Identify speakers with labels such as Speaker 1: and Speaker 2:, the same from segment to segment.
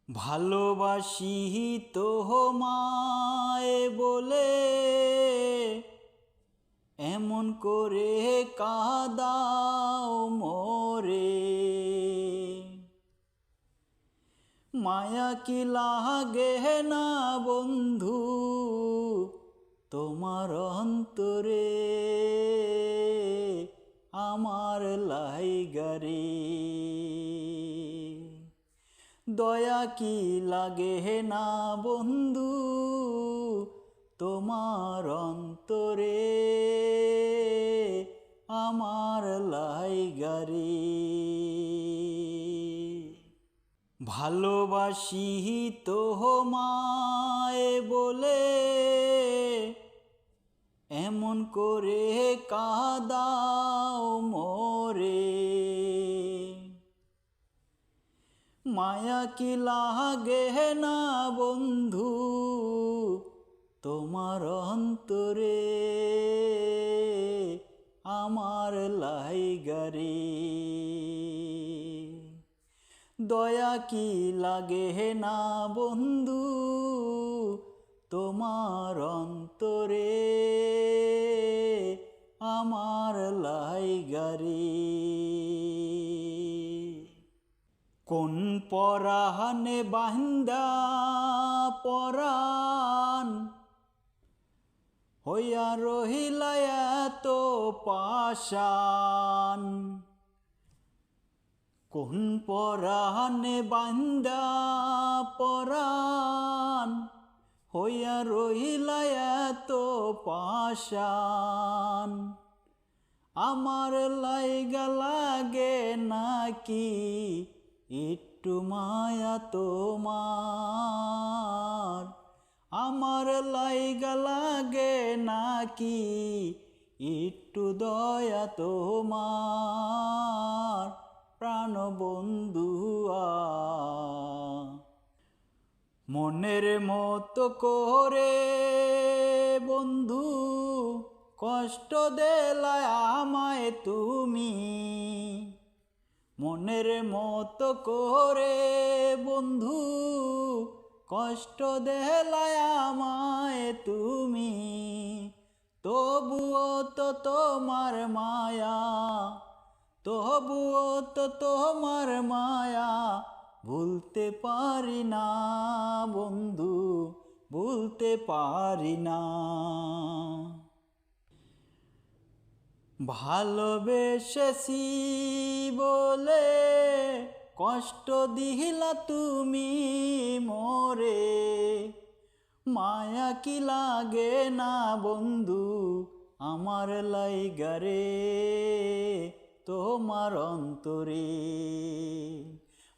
Speaker 1: ভালোবাসি তোমায় বলে এমন করে কাঁদাও মোরে। মায়া কি লাগে না বন্ধু তোমার অন্তরে, আমার লাইগারে। দয়া কি লাগে না বন্ধু তোমার অন্তরে, আমার লাইগারে। ভালোবাসি তোমায় বলে এমন করে কাঁদাও মোরে। মায়া কি লাগে না বন্ধু তোমার অন্তরে, আমার লাইগারে। দয়া কি লাগে না বন্ধু তোমার অন্তরে, আমার লাইগারে। কোন পরাণে বান্দা পরাণ হইয়া রহিলা এত পাষাণ। কোন পরাণে বান্দা পরাণ হইয়া রহিলা এত পাষাণ। আমার লাইগা লাগে নাকি একটু মায়া তোমার, আমার লাইগা লাগে নাকি একটু দয়া তোমার প্রাণ বন্ধুয়া। মনের মতো করে বন্ধু কষ্ট দিলায় আমায় তুমি। মনের মতো করে বন্ধু কষ্ট দিলায় আমায় তুমি। তবুও তো তোমার মায়া, তবুও তো তোমার মায়া ভুলতে পারি না বন্ধু, ভুলতে পারি না। ভালোবেসেছি বলে কষ্ট দিলা তুমি মোরে। মায়া কি লাগে না বন্ধু আমার লাইগারে, তোমার অন্তরে।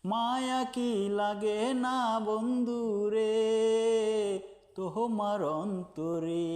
Speaker 1: মায়া কি লাগে না বন্ধু রে তোমার অন্তরে।